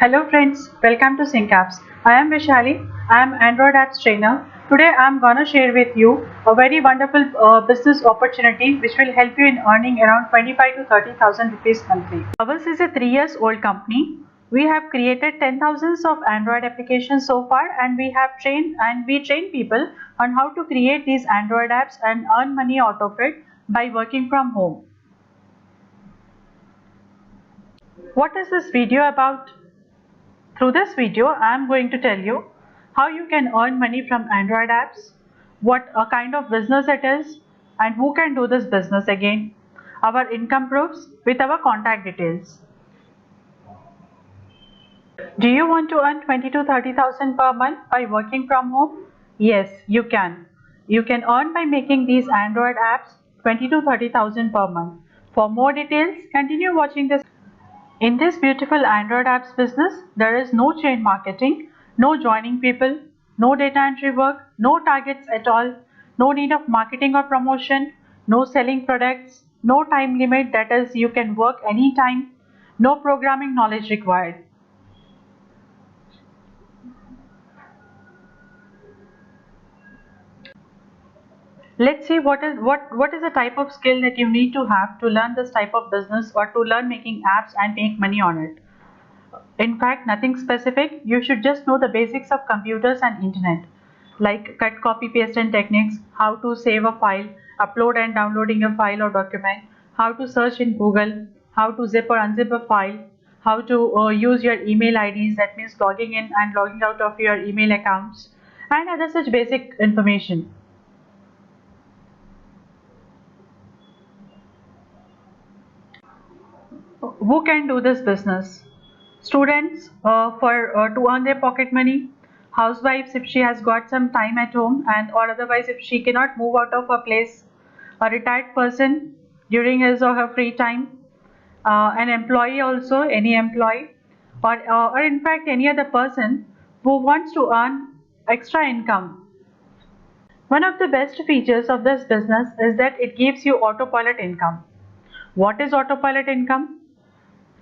Hello friends, welcome to SyncApps. I am Vishali. I am Android apps trainer. Today I am gonna share with you a very wonderful business opportunity which will help you in earning around 25 to 30,000 rupees monthly. Ours is a 3 years old company. We have created 10,000s of Android applications so far, and we train people on how to create these Android apps and earn money out of it by working from home. What is this video about? Through this video, I am going to tell you how you can earn money from Android apps, what a kind of business it is, and who can do this business again, our income proofs with our contact details. Do you want to earn 20 to 30,000 per month by working from home? Yes, you can. You can earn by making these Android apps 20 to 30,000 per month. For more details, continue watching this. In this beautiful Android apps business, there is no chain marketing, no joining people, no data entry work, no targets at all, no need of marketing or promotion, no selling products, no time limit, that is you can work anytime, no programming knowledge required. Let's see what is the type of skill that you need to have to learn this type of business or to learn making apps and make money on it. In fact, nothing specific. You should just know the basics of computers and internet, like cut, copy, paste and techniques, how to save a file, upload and downloading a file or document, how to search in Google, how to zip or unzip a file, how to use your email IDs, that means logging in and logging out of your email accounts, and other such basic information. Who can do this business? Students for to earn their pocket money, housewives if she has got some time at home, and or otherwise if she cannot move out of her place, a retired person during his or her free time, an employee also, any employee, or in fact any other person who wants to earn extra income. One of the best features of this business is that it gives you autopilot income. What is autopilot income?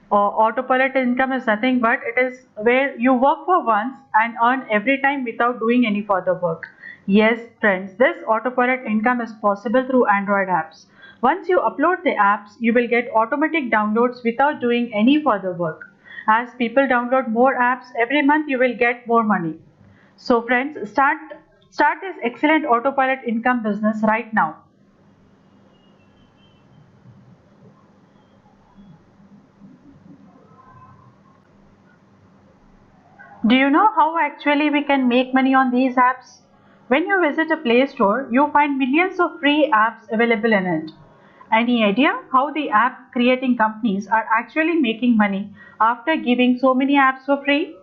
Autopilot income is nothing but it is where you work for once and earn every time without doing any further work. Yes, friends, this autopilot income is possible through Android apps. Once you upload the apps, you will get automatic downloads without doing any further work. As people download more apps every month, you will get more money. So friends, start this excellent autopilot income business right now. Do you know how actually we can make money on these apps? When you visit a Play Store, you find millions of free apps available in it. Any idea how the app creating companies are actually making money after giving so many apps for free?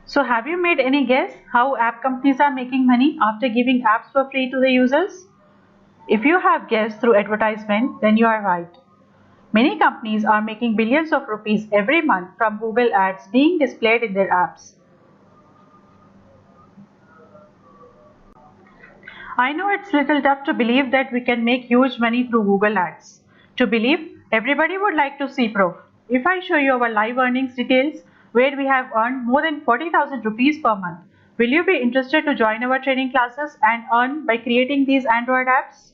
So have you made any guess how app companies are making money after giving apps for free to the users? If you have guessed through advertisement, then you are right. Many companies are making billions of rupees every month from Google ads being displayed in their apps. I know it's little tough to believe that we can make huge money through Google ads. To believe, everybody would like to see proof. If I show you our live earnings details, where we have earned more than 40,000 rupees per month, will you be interested to join our training classes and earn by creating these Android apps?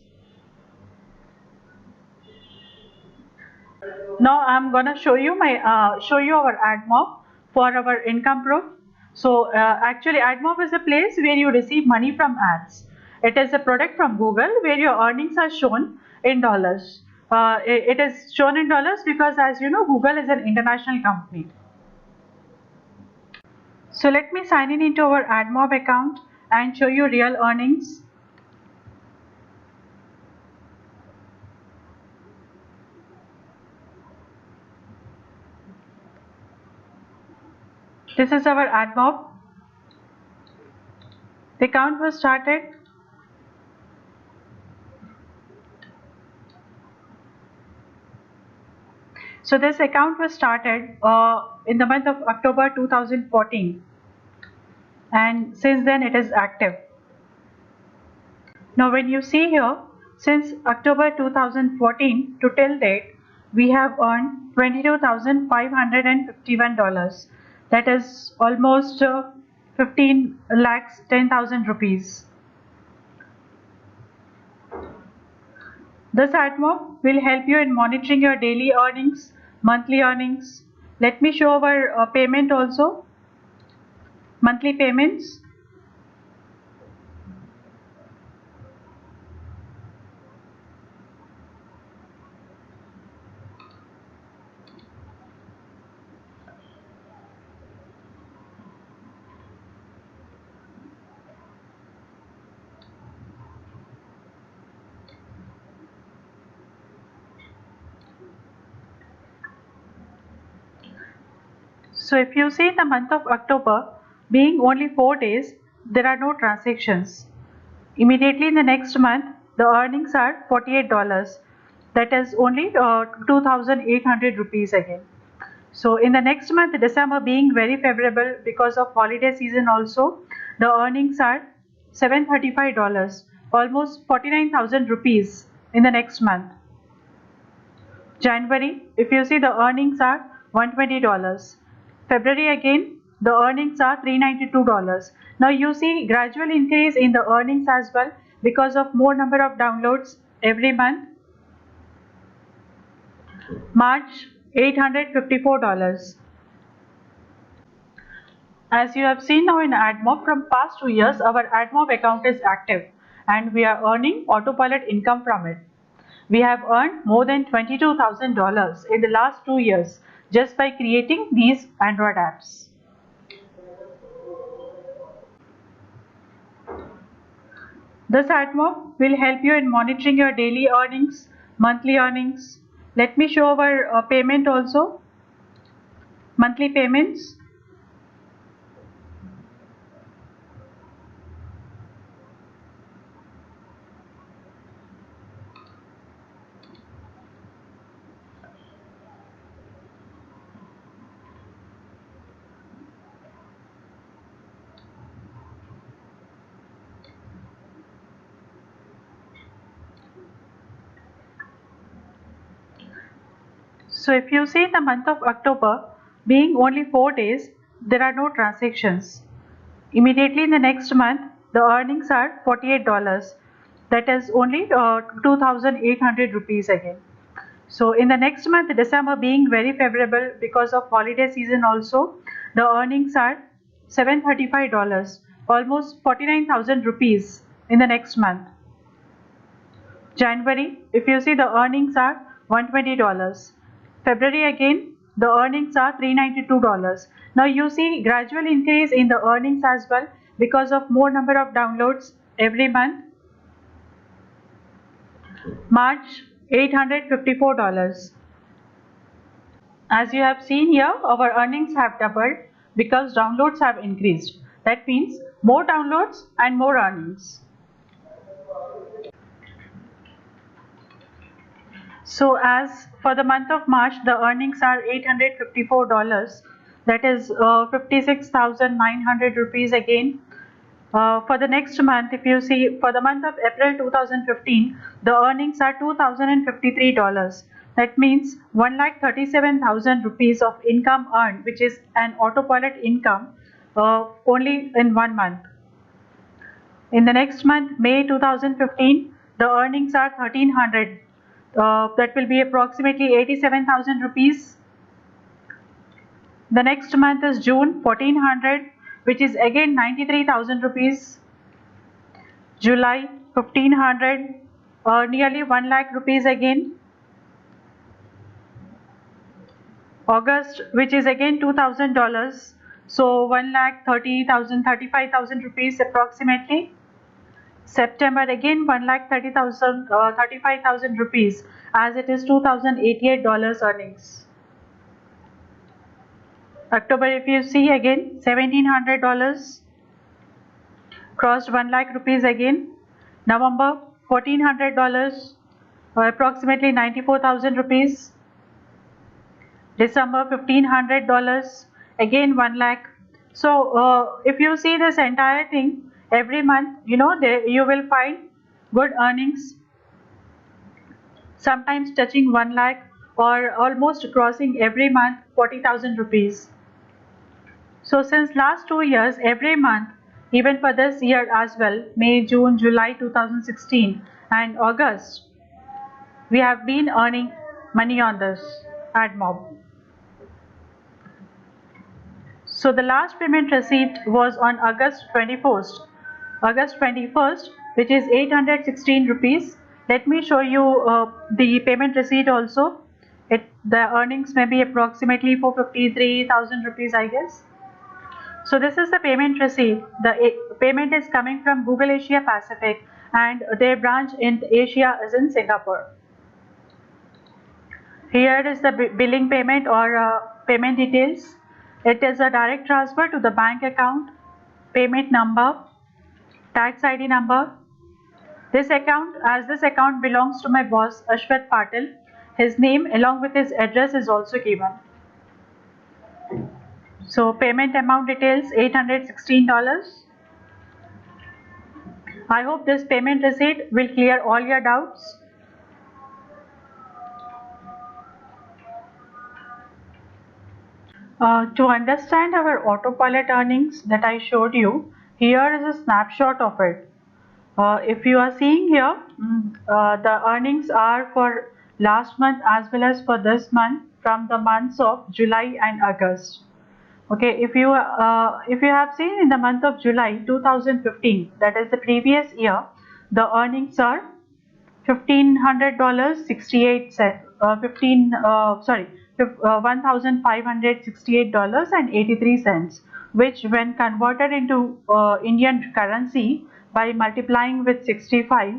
Now I'm gonna show you our AdMob for our income proof. So actually AdMob is a place where you receive money from ads. It is a product from Google where your earnings are shown in dollars. It is shown in dollars because, as you know, Google is an international company. So let me sign in into our AdMob account and show you real earnings. This is our AdMob. The account was started. So this account was started in the month of October 2014, and since then it is active. Now when you see here, since October 2014 to till date, we have earned $22,551. That is almost 15 lakhs 10,000 rupees. This AdMob will help you in monitoring your daily earnings, monthly earnings. Let me show our payment also, monthly payments. So if you see the month of October being only 4 days, there are no transactions. Immediately in the next month, the earnings are $48. That is only 2,800 rupees again. So in the next month, December being very favorable because of holiday season also, the earnings are $735, almost 49,000 rupees in the next month. January, if you see, the earnings are $120. February again, the earnings are $392. Now you see gradual increase in the earnings as well because of more number of downloads every month. March, $854. As you have seen now in AdMob, from past 2 years, our AdMob account is active and we are earning autopilot income from it. We have earned more than $22,000 in the last 2 years just by creating these Android apps. This AdMob will help you in monitoring your daily earnings, monthly earnings. Let me show our payment also, monthly payments. So if you see the month of October being only 4 days, there are no transactions. Immediately in the next month, the earnings are $48. That is only 2,800 rupees again. So in the next month, December being very favorable because of holiday season also, the earnings are $735, almost 49,000 rupees in the next month. January, if you see, the earnings are $120. February again, the earnings are $392. Now you see gradual increase in the earnings as well because of more number of downloads every month. March, $854. As you have seen here, our earnings have doubled because downloads have increased. That means more downloads and more earnings. So as for the month of March, the earnings are $854. That is 56,900 rupees again. For the next month, if you see, for the month of April 2015, the earnings are $2,053. That means 1,37,000 rupees of income earned, which is an autopilot income only in 1 month. In the next month, May 2015, the earnings are 1,300. That will be approximately 87,000 rupees. The next month is June, 1,400, which is again 93,000 rupees. July, 1,500, nearly 1 lakh rupees again. August, which is again $2,000, so 1,30,000, 35,000 rupees approximately. September again 1,30,000, 35,000 rupees, as it is $2,088 earnings. October, if you see, again $1,700, crossed 1 lakh rupees again. November, $1,400, approximately 94,000 rupees. December, $1,500, again 1 lakh. So if you see this entire thing every month, you know, there you will find good earnings, sometimes touching 1 lakh or almost crossing every month 40,000 rupees. So since last 2 years, every month, even for this year as well, May, June, July 2016 and August, we have been earning money on this AdMob. So the last payment receipt was on August 21st, which is 816 rupees. Let me show you the payment receipt also. The earnings may be approximately 453,000 rupees, I guess. So this is the payment receipt. The payment is coming from Google Asia Pacific, and their branch in Asia is in Singapore. Here is the billing payment or payment details. It is a direct transfer to the bank account, payment number, tax ID number. This account belongs to my boss Ashwat Patil. His name along with his address is also given. So payment amount details $816. I hope this payment receipt will clear all your doubts. To understand our autopilot earnings that I showed you, here is a snapshot of it. If you are seeing here, the earnings are for last month as well as for this month from the months of July and August. Okay, if you have seen in the month of July 2015, that is the previous year, the earnings are $1,500 68 cent, 15 sorry $1,568 and 83 cents, which when converted into Indian currency by multiplying with 65,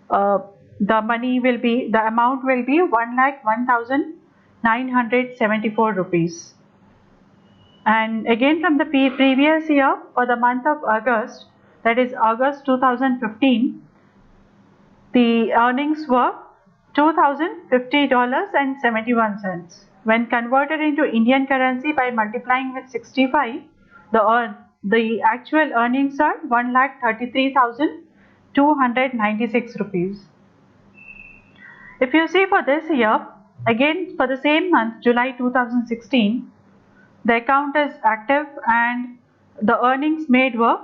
the amount will be 1,01,974 rupees. And again from the previous year, for the month of August, that is August 2015, the earnings were $2,050.71. When converted into Indian currency by multiplying with 65, the actual earnings are 1,33,296 rupees. If you see for this year, again for the same month, July 2016, the account is active and the earnings made were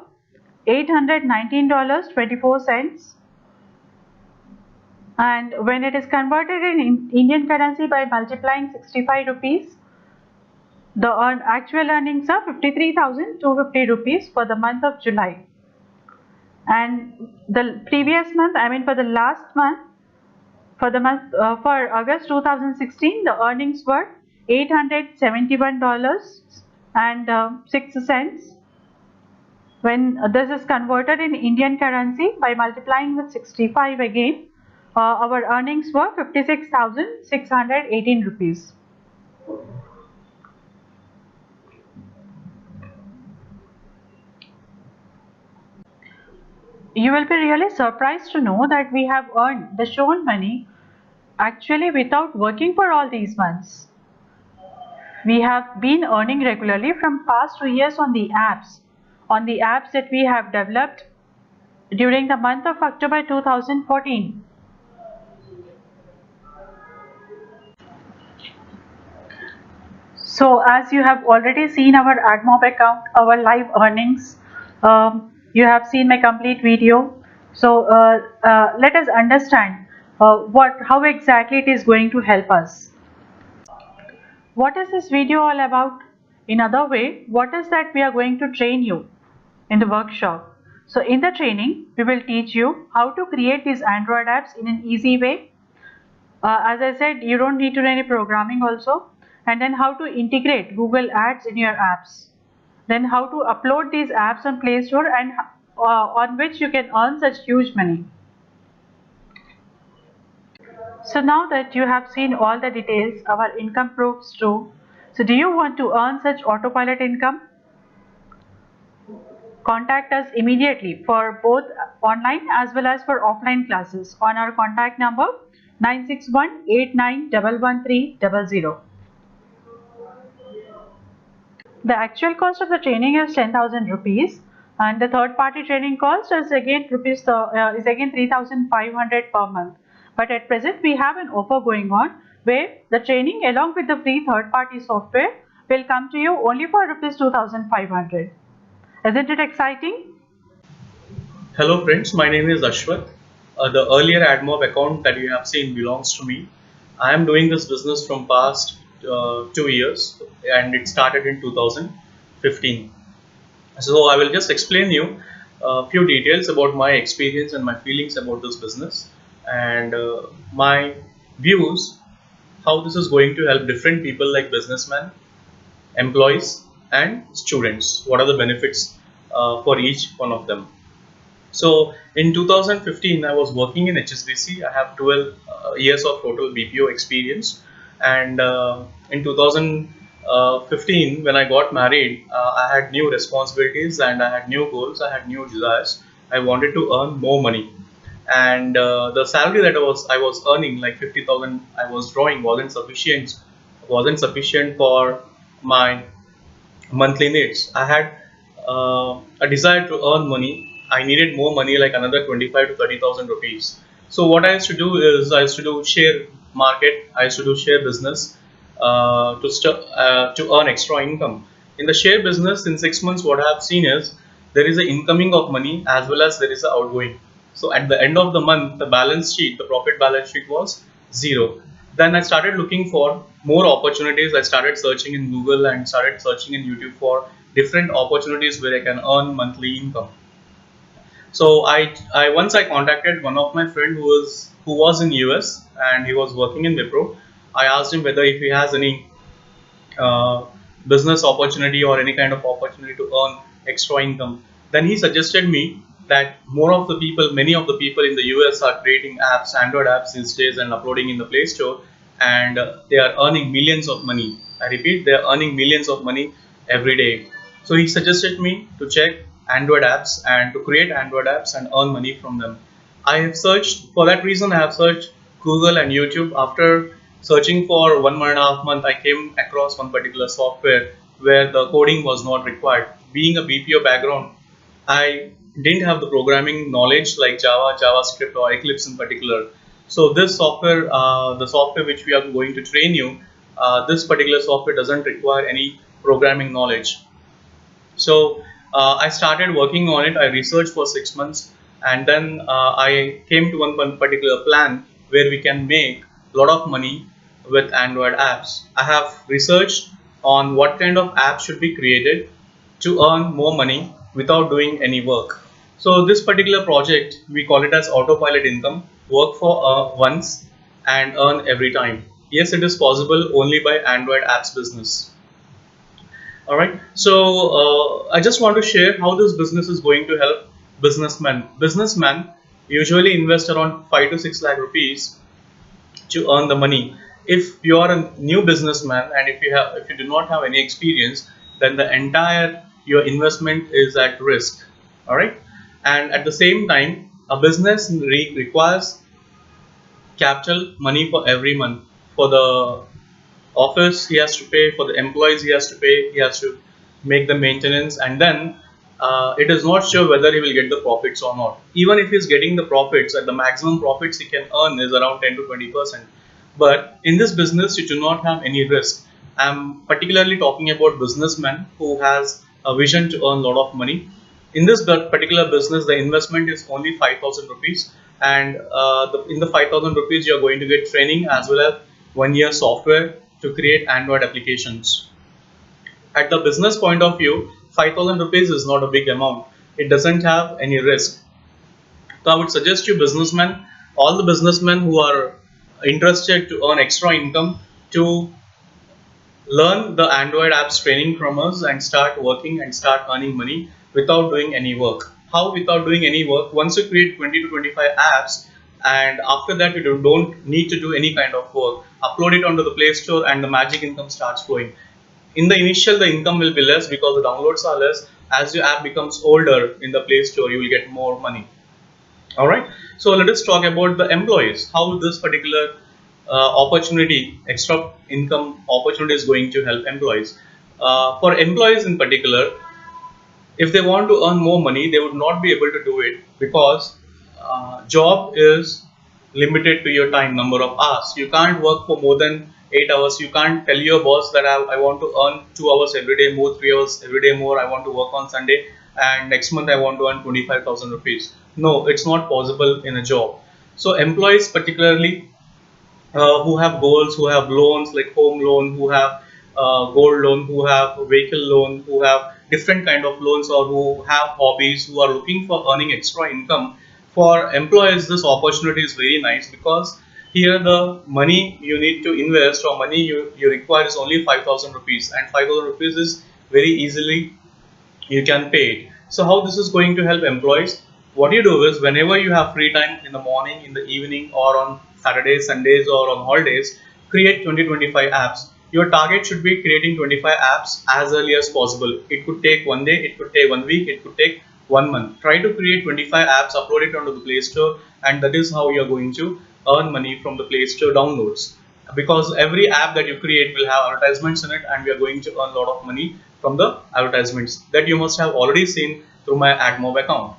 $819.24. And when it is converted in Indian currency by multiplying 65 rupees, the actual earnings are 53,250 rupees for the month of July. And the previous month, I mean for the last month, for August 2016, the earnings were $871.06. When this is converted in Indian currency by multiplying with 65 again, our earnings were 56,618 rupees. You will be really surprised to know that we have earned the shown money actually without working for all these months. We have been earning regularly from past 2 years on the apps that we have developed during the month of October 2014. So as you have already seen our AdMob account, our live earnings, you have seen my complete video. So let us understand how exactly it is going to help us. What is this video all about? In other way, what is that we are going to train you in the workshop? So in the training, we will teach you how to create these Android apps in an easy way. As I said, you don't need to do any programming also. And then how to integrate Google Ads in your apps. Then how to upload these apps on Play Store and on which you can earn such huge money. So now that you have seen all the details, our income proofs too. So do you want to earn such autopilot income? Contact us immediately for both online as well as for offline classes on our contact number 96189111300. The actual cost of the training is 10,000 rupees, and the third party training cost is again 3,500 per month. But at present we have an offer going on. where the training along with the free third-party software will come to you only for rupees 2,500. Isn't it exciting? Hello friends, my name is Ashwath. The earlier AdMob account that you have seen belongs to me. I am doing this business from past 2 years and it started in 2015. So I will just explain you a few details about my experience and my feelings about this business and my views how this is going to help different people like businessmen, employees and students. What are the benefits for each one of them? So in 2015, I was working in HSBC. I have 12 years of total BPO experience. And in 2015, when I got married, I had new responsibilities and I had new goals. I had new desires. I wanted to earn more money. And the salary that I was earning, like 50,000, I was drawing, wasn't sufficient for my monthly needs. I had a desire to earn money. I needed more money, like another 25 to 30,000 rupees. So what I used to do is I used to do share market. I used to do share business to earn extra income. In the share business, in 6 months, what I have seen is there is an incoming of money as well as there is an outgoing. So at the end of the month, the balance sheet, the profit balance sheet was zero. Then I started looking for more opportunities. I started searching in Google and started searching in YouTube for different opportunities where I can earn monthly income. So I once I contacted one of my friend who was in US and he was working in Wipro. I asked him whether if he has any uh, business opportunity or any kind of opportunity to earn extra income. Then he suggested me that many of the people in the US are creating apps, Android apps these days, and uploading in the Play Store, and they are earning millions of money. I repeat, they are earning millions of money every day. So he suggested me to check Android apps and to create Android apps and earn money from them. I have searched for that reason. I have searched Google and YouTube. After searching for 1.5 months, I came across one particular software where the coding was not required. Being a BPO background, I didn't have the programming knowledge like Java, JavaScript, or Eclipse in particular. So this software, the software which we are going to train you, this particular software doesn't require any programming knowledge. So I started working on it. I researched for 6 months, and then I came to one particular plan where we can make a lot of money with Android apps. I have researched on what kind of apps should be created to earn more money without doing any work. So this particular project, we call it as autopilot income, work for once and earn every time. Yes, it is possible only by Android apps business. All right. So I just want to share how this business is going to help businessmen. Businessmen usually invest around 5 to 6 lakh rupees to earn the money. If you are a new businessman and if you do not have any experience, then the entire your investment is at risk. All right. And at the same time, a business requires capital money for every month for the office he has to pay, for the employees he has to pay, he has to make the maintenance, and then it is not sure whether he will get the profits or not. Even if he's getting the profits, at the maximum profits he can earn is around 10 to 20%. But in this business you do not have any risk. I'm particularly talking about businessmen who has a vision to earn a lot of money. In this particular business, the investment is only 5,000 rupees, and in the 5,000 rupees, you are going to get training as well as 1 year software to create Android applications. At the business point of view, 5,000 rupees is not a big amount. It doesn't have any risk. So I would suggest you businessmen, all the businessmen who are interested to earn extra income, to learn the Android apps training from us and start working and start earning money without doing any work. How without doing any work? Once you create 20 to 25 apps, and after that you don't need to do any kind of work. Upload it onto the Play Store and the magic income starts flowing. In the initial, the income will be less because the downloads are less. As your app becomes older in the Play Store, you will get more money. All right. So let us talk about the employees. How this particular extra income opportunity is going to help employees. For employees in particular, if they want to earn more money, they would not be able to do it because job is limited to your time, number of hours. You can't work for more than 8 hours. You can't tell your boss that I want to earn 2 hours every day more, 3 hours every day more. I want to work on Sunday and next month I want to earn 25,000 rupees. No, it's not possible in a job. So employees particularly who have goals, who have loans like home loan, who have gold loan, who have vehicle loan, who have different kind of loans, or who have hobbies, who are looking for earning extra income. For employees, this opportunity is very nice because here the money you need to invest or money you require is only 5,000 rupees, and 5,000 rupees is very easily you can pay it. So how this is going to help employees? What you do is whenever you have free time in the morning, in the evening, or on Saturdays, Sundays, or on holidays, create 20-25 apps. Your target should be creating 25 apps as early as possible. It could take one day, it could take 1 week, it could take 1 month. Try to create 25 apps, upload it onto the Play Store, and that is how you're going to earn money from the Play Store downloads. Because every app that you create will have advertisements in it, and we are going to earn a lot of money from the advertisements that you must have already seen through my AdMob account.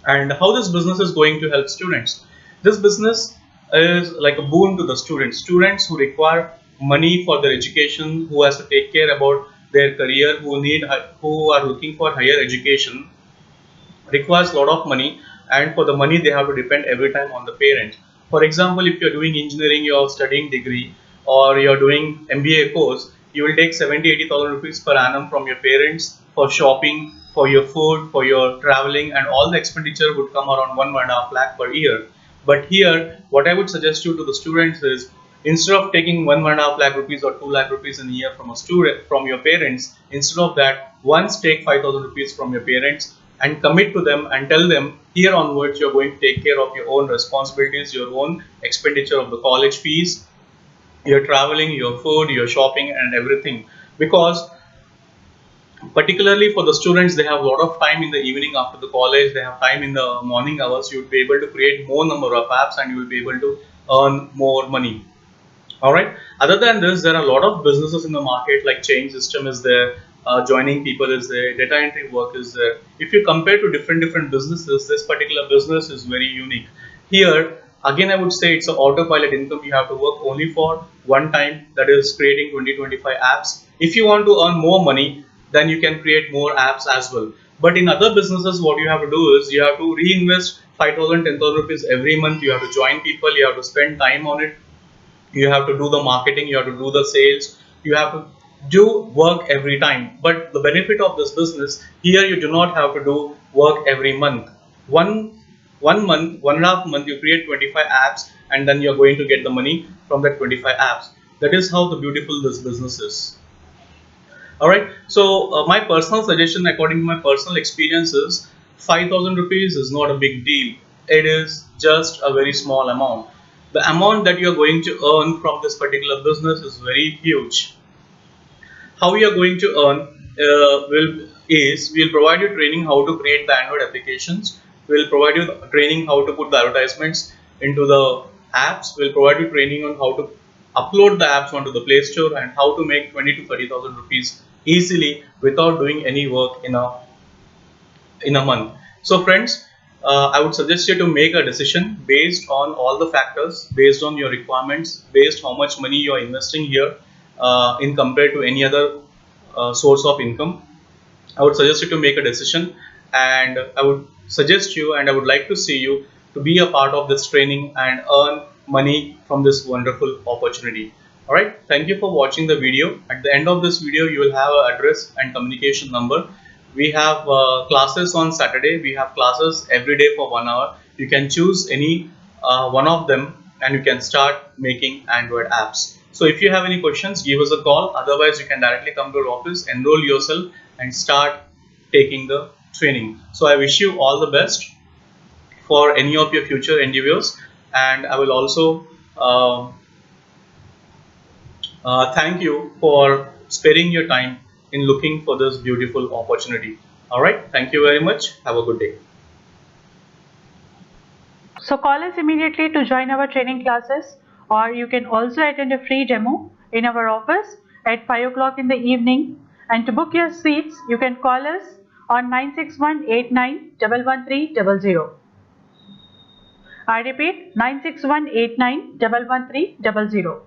And how this business is going to help students? This business is like a boon to the students who require money for their education, who has to take care about their career, who are looking for higher education, requires a lot of money, and for the money they have to depend every time on the parent. For example, if you're doing engineering, you're studying degree, or you're doing MBA course, you will take 70-80,000 rupees per annum from your parents for shopping, for your food, for your traveling, and all the expenditure would come around 1.5 lakh per year. But here, what I would suggest you to the students is, instead of taking 1.5 lakh rupees or 2 lakh rupees in a year from a student, from your parents, instead of that, once take 5,000 rupees from your parents and commit to them and tell them, here onwards you're going to take care of your own responsibilities, your own expenditure of the college fees, your traveling, your food, your shopping, and everything. Because particularly for the students, they have a lot of time in the evening after the college, they have time in the morning hours. You will be able to create more number of apps and you will be able to earn more money. All right. Other than this, there are a lot of businesses in the market, like chain system is there, joining people is there, data entry work is there. If you compare to different businesses, this particular business is very unique. Here, again, I would say it's an autopilot income. You have to work only for one time, that is creating 20-25 apps. If you want to earn more money, then you can create more apps as well. But in other businesses, what you have to do is you have to reinvest 5,000, 10,000 rupees every month. You have to join people, you have to spend time on it, you have to do the marketing, you have to do the sales, you have to do work every time. But the benefit of this business, here you do not have to do work every month. One month, 1.5 month, you create 25 apps, and then you're going to get the money from that 25 apps. That is how the beautiful this business is. All right. So my personal suggestion, according to my personal experiences, 5,000 rupees is not a big deal. It is just a very small amount. The amount that you are going to earn from this particular business is very huge. How you are going to earn we'll provide you training how to create the Android applications. We'll provide you training how to put the advertisements into the apps. We'll provide you training on how to upload the apps onto the Play Store, and how to make 20 to 30,000 rupees easily without doing any work in a month. So friends, I would suggest you to make a decision based on all the factors, based on your requirements, based how much money you are investing here in compared to any other source of income. I would suggest you to make a decision, and I would suggest you, and I would like to see you to be a part of this training and earn money from this wonderful opportunity. Alright, thank you for watching the video. At the end of this video, you will have an address and communication number. We have classes on Saturday. We have classes every day for 1 hour. You can choose any one of them, and you can start making Android apps. So if you have any questions, give us a call. Otherwise, you can directly come to our office, enroll yourself, and start taking the training. So I wish you all the best for any of your future endeavors, and I will also thank you for sparing your time in looking for this beautiful opportunity. All right, thank you very much. Have a good day. So call us immediately to join our training classes, or you can also attend a free demo in our office at 5 o'clock in the evening. And to book your seats, you can call us on 96189 11300. I repeat, 9618911300.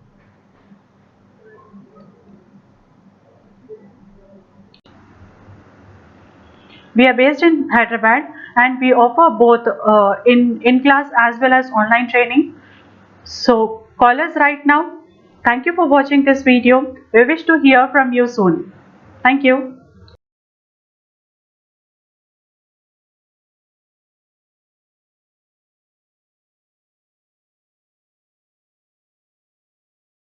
We are based in Hyderabad and we offer both in-class as well as online training. So call us right now. Thank you for watching this video. We wish to hear from you soon. Thank you.